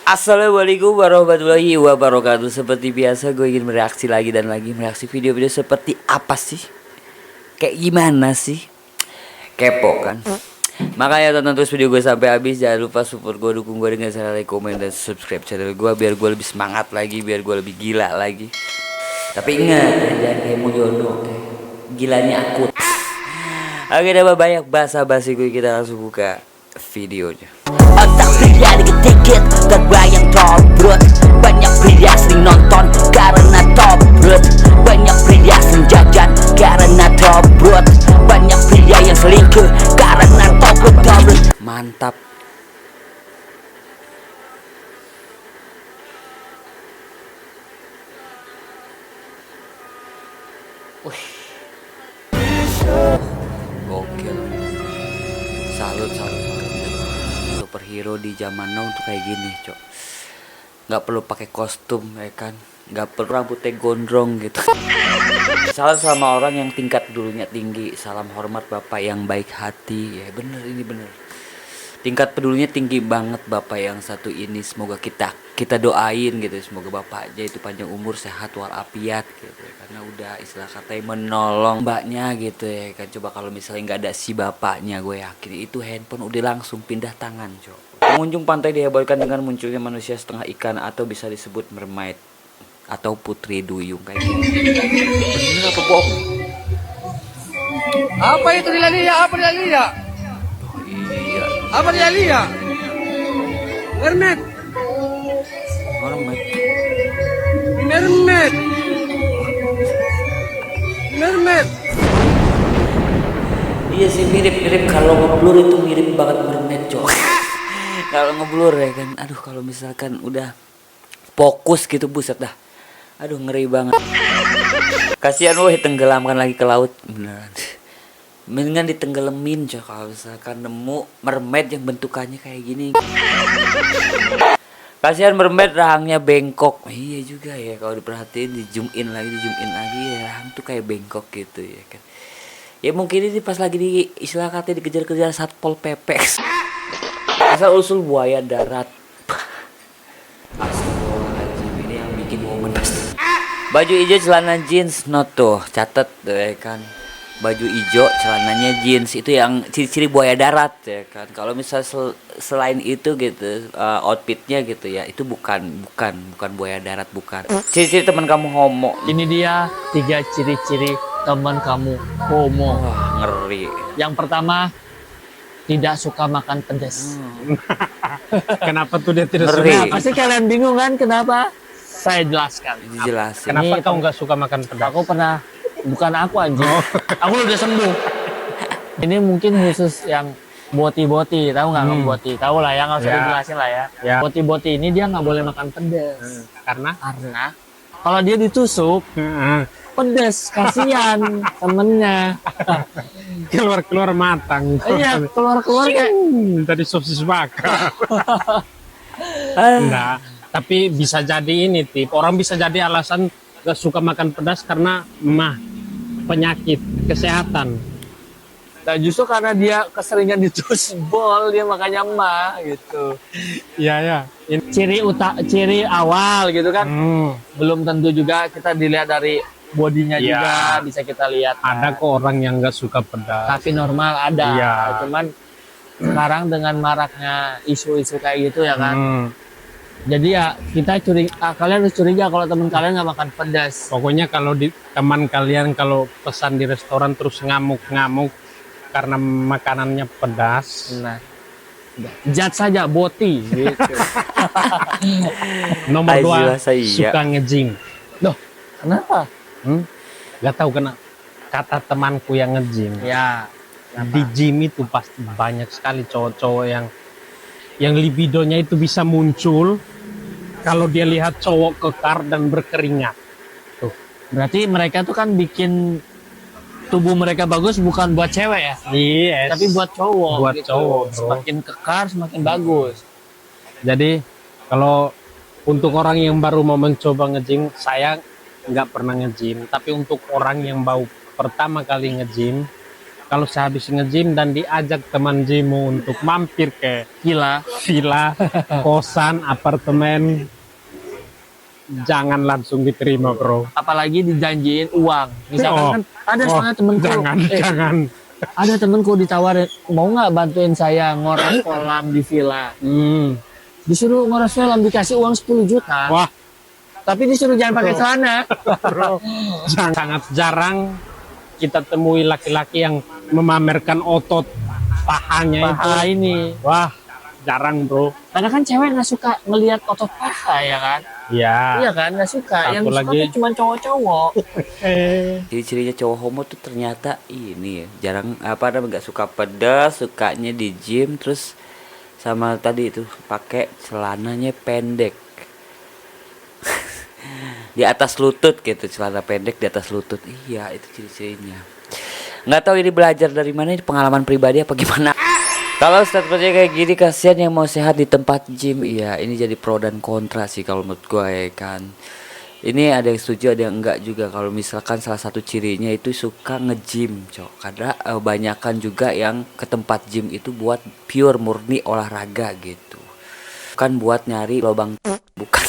Assalamualaikum warahmatullahi wabarakatuh. Seperti biasa gue ingin mereaksi lagi dan lagi. Mereaksi video-video seperti apa sih? Kayak gimana sih? Kepo kan? Makanya tonton terus video gue sampai habis. Jangan lupa support gue, dukung gue dengan cara like, komen, dan subscribe channel gue. Biar gue lebih semangat lagi, biar gue lebih gila lagi. Tapi ingat, jangan kayak Mulyono, gilanya akut. Oke, udah banyak basa-basi gue, kita langsung buka videonya. Otak pria dikit-dikit terbayang tobrut. Banyak pria sering nonton karena tobrut. Banyak pria sering jajan karena tobrut. Banyak pria yang selingkuh karena tobrut. Mantap. Wih. Gokil. Salut. Superhero di zaman now tuh kayak gini, Cok. Nggak perlu pakai kostum, ya kan? Nggak perlu rambutnya gondrong gitu. Salam sama orang yang tingkat dulunya tinggi. Salam hormat Bapak yang baik hati. Ya bener, ini bener. Tingkat pedulinya tinggi banget Bapak yang satu ini. Semoga kita doain gitu. Semoga Bapak aja itu panjang umur, sehat walafiat gitu. Karena udah istilah katanya menolong mbaknya gitu ya kan. Coba kalau misalnya nggak ada si bapaknya, gue yakin itu handphone udah langsung pindah tangan, Cok. Pengunjung pantai dihebohkan dengan munculnya manusia setengah ikan atau bisa disebut mermaid atau putri duyung kayak gitu. Bener apa bohong? Apa itu dia? Apa dia lihat? Iya, Apa dia lihat? Mermaid. mermaid. Mermaid. Mermaid. Iya sih, mirip kalau ngeblur itu mirip banget mermaid, Cok. Kalau ngeblur ya kan, aduh kalau misalkan udah fokus gitu buset dah. Aduh ngeri banget. Kasihan weh tenggelamkan lagi ke laut beneran. Mendingan ditenggelamin, Cok, kalau misalkan nemu mermaid yang bentukannya kayak gini. Kasihan mermaid rahangnya bengkok. Iya juga ya, kalau diperhatiin di zoom in lagi ya, rahang tuh kayak bengkok gitu ya kan. Ya mungkin ini pas lagi di istilah katanya dikejar-kejar Satpol PP. Asal usul buaya darat. Astagfirullahaladzim, ini yang bikin momen pasti. Baju hijau celana jeans, not tuh, catet tuh ya kan. Baju hijau celananya jeans itu yang ciri-ciri buaya darat ya kan. Kalau misal selain itu gitu outfitnya gitu ya, itu bukan buaya darat, bukan. Ciri-ciri teman kamu homo. Ini dia 3 ciri-ciri teman kamu homo. Wah, ngeri. Yang pertama, tidak suka makan pedas. Kenapa tuh dia tidak Ngeri. suka? Nah, pasti kalian bingung kan kenapa? Saya jelaskan. Dijelasin. Kenapa Ini kau nggak suka makan pedas? Aku pernah, bukan aku anjing. Aku udah sembuh. Ini mungkin khusus yang boti-boti, tahu nggak boti? Tahu lah ya, nggak usah Ya. dijelasin lah ya. Ya. Boti-boti ini dia nggak boleh makan pedas. Karena Karena kalau dia ditusuk, pedas, kasihan temennya. keluar matang. Iya, keluar kayak Tadi sosis bakar. Ah. Enggak. Tapi bisa jadi ini tip. Orang bisa jadi alasan gak suka makan pedas karena penyakit kesehatan. Nah, justru karena dia keseringan ditusuk bol, dia makanya mah gitu. Iya ya. Ciri awal gitu kan. Belum tentu juga kita dilihat dari bodinya Iya. juga bisa kita lihat. Ada kok orang yang gak suka pedas. Tapi normal ada. Iya. Cuman sekarang dengan maraknya isu-isu kayak gitu ya kan. Jadi ya kita kalian harus curiga kalau teman kalian nggak makan pedas. Pokoknya kalau di teman kalian kalau pesan di restoran terus ngamuk-ngamuk karena makanannya pedas. Nah, jat saja boti gitu. Nomor 2 Saya suka ngejing. Loh, kenapa? Gak tahu kenapa. Kata temanku yang ngejing. Ya, Di gym itu pasti banyak sekali cowok-cowok yang libidonya itu bisa muncul kalau dia lihat cowok kekar dan berkeringat. Tuh. berarti mereka tuh kan bikin tubuh mereka bagus bukan buat cewek ya, Yes. tapi buat cowok. Buat gitu. cowok, bro. Semakin kekar semakin bagus. Jadi kalau untuk orang yang baru mau mencoba nge-gym, saya nggak pernah nge-gym. Tapi untuk orang yang baru pertama kali nge-gym, kalau sehabis nge-gym dan diajak teman gymmu untuk mampir ke villa, kosan, apartemen, jangan langsung diterima, bro. Apalagi dijanjiin uang. Misalkan kan ada soalnya temenku. Jangan. Ada temenku ditawarin, mau nggak bantuin saya ngores kolam di villa. Disuruh ngores kolam dikasih uang 10 juta. Wah, Tapi disuruh jangan pakai celana. bro, sangat jarang kita temui laki-laki yang memamerkan otot pahanya Paha itu. ini. Wah, jarang, bro. Karena kan cewek nggak suka ngelihat otot paha ya kan? Iya Ya. kan, nggak suka. Yang Satu suka lagi. tuh cuma cowok-cowok. Ciri-cirinya cowok homo tuh ternyata ini ya, jarang apa namanya, nggak suka pedas, sukanya di gym, terus sama tadi itu pakai celananya pendek. Di atas lutut gitu, celana pendek di atas lutut. Iya, itu ciri-cirinya. Nggak tahu ini belajar dari mana, ini pengalaman pribadi apa gimana. Kalau statementnya kayak gini, kasihan yang mau sehat di tempat gym. Iya, ini jadi pro dan kontra sih kalau menurut gue ya kan. Ini ada yang setuju, ada yang enggak juga. Kalau misalkan salah satu cirinya itu suka nge-gym, cok. Karena banyakan juga yang ke tempat gym itu buat pure murni olahraga gitu. Bukan buat nyari lubang, bukan.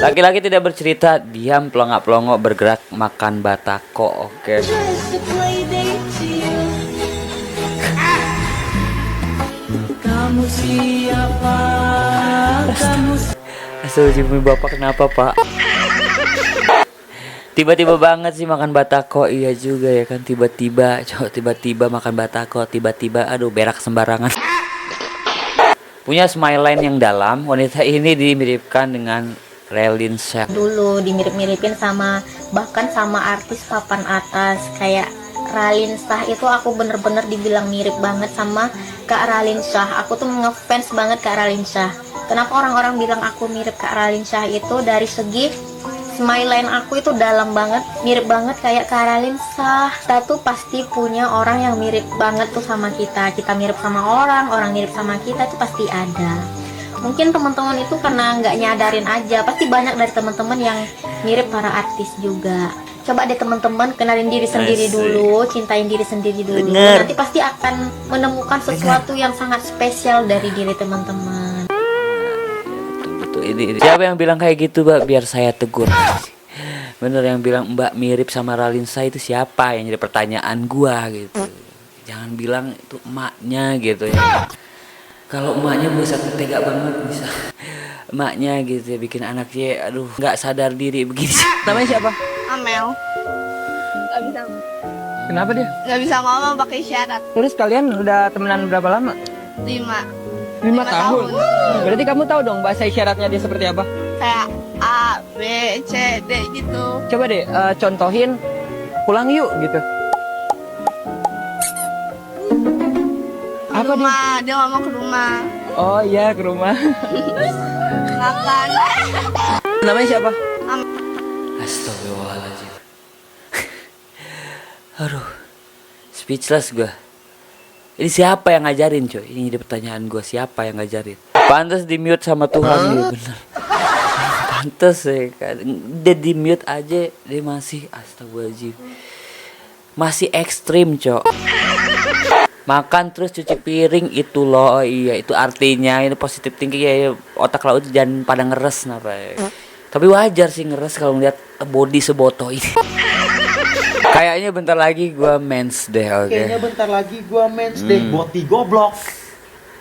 Laki-laki tidak bercerita, diam pelongok-pelongok bergerak makan batako. Oke. Astagfirullahaladzim, bapak kenapa pak? Tiba-tiba banget sih makan batako. Iya juga ya kan, tiba-tiba cowok, tiba-tiba makan batako, tiba-tiba aduh berak sembarangan. Punya smile line yang dalam, wanita ini dimiripkan dengan Raline Shah. Dulu dimirip-miripin sama, bahkan sama artis papan atas kayak Raline Shah. Itu aku bener-bener dibilang mirip banget sama Kak Raline Shah. Aku tuh ngefans banget Kak Raline Shah. Kenapa orang-orang bilang aku mirip Kak Raline Shah? Itu dari segi smile line aku itu dalam banget, mirip banget kayak Kak Raline Shah. Kita tuh pasti punya orang yang mirip banget tuh sama kita. Kita mirip sama orang, orang mirip sama kita itu pasti ada. Mungkin teman-teman itu karena nggak nyadarin aja. Pasti banyak dari teman-teman yang mirip para artis juga. Coba deh teman-teman kenalin diri sendiri dulu, cintain diri sendiri dulu. Nanti pasti akan menemukan sesuatu yang sangat spesial dari diri teman-teman. Betul, ini. Siapa yang bilang kayak gitu, Mbak? Biar saya tegur. Bener yang bilang Mbak mirip sama Raline Shah itu siapa? Yang jadi pertanyaan gua gitu. Jangan bilang itu emaknya gitu ya. Kalau emaknya bisa tega banget, bisa emaknya gitu ya, bikin anaknya aduh nggak sadar diri begini. Namanya siapa? Amel. Gak bisa. Kenapa dia? Gak bisa ngomong pakai syarat. Terus kalian udah temenan berapa lama? 5. 5 tahun. Berarti kamu tahu dong bahasa isyaratnya dia seperti apa? Kayak A, B, C, D gitu. Coba deh contohin, pulang yuk gitu. Ke rumah, dia ngomong ke rumah. Oh iya, ke rumah. Makan. Namanya siapa? Astagfirullahaladzim. Aduh, speechless gua. Ini siapa yang ngajarin coy? Ini jadi pertanyaan gua, siapa yang ngajarin? Pantes di mute sama Tuhan gitu, bener. Pantes ya kan. Dia di mute aja dia masih astagfirullahaladzim. Masih ekstrim cok. Makan terus cuci piring itu loh. Oh, iya itu artinya ini positif tinggi ya, otak laut jangan pada ngeres kenapa ya. Tapi wajar sih ngeres kalau ngeliat body seboto ini. Kayaknya bentar lagi gua mens deh, oke. Kayaknya bentar lagi gua mens deh, boti goblok.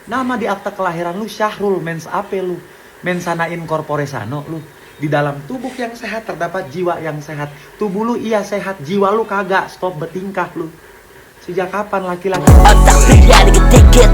Nama di akta kelahiran lu Syahrul, mens apa lu? Mensana in corpore sano lu. Di dalam tubuh yang sehat terdapat jiwa yang sehat. Tubuh lu iya sehat, jiwa lu kagak. Stop bertingkah lu. Sejak kapan laki-laki Otak pria dikit-dikit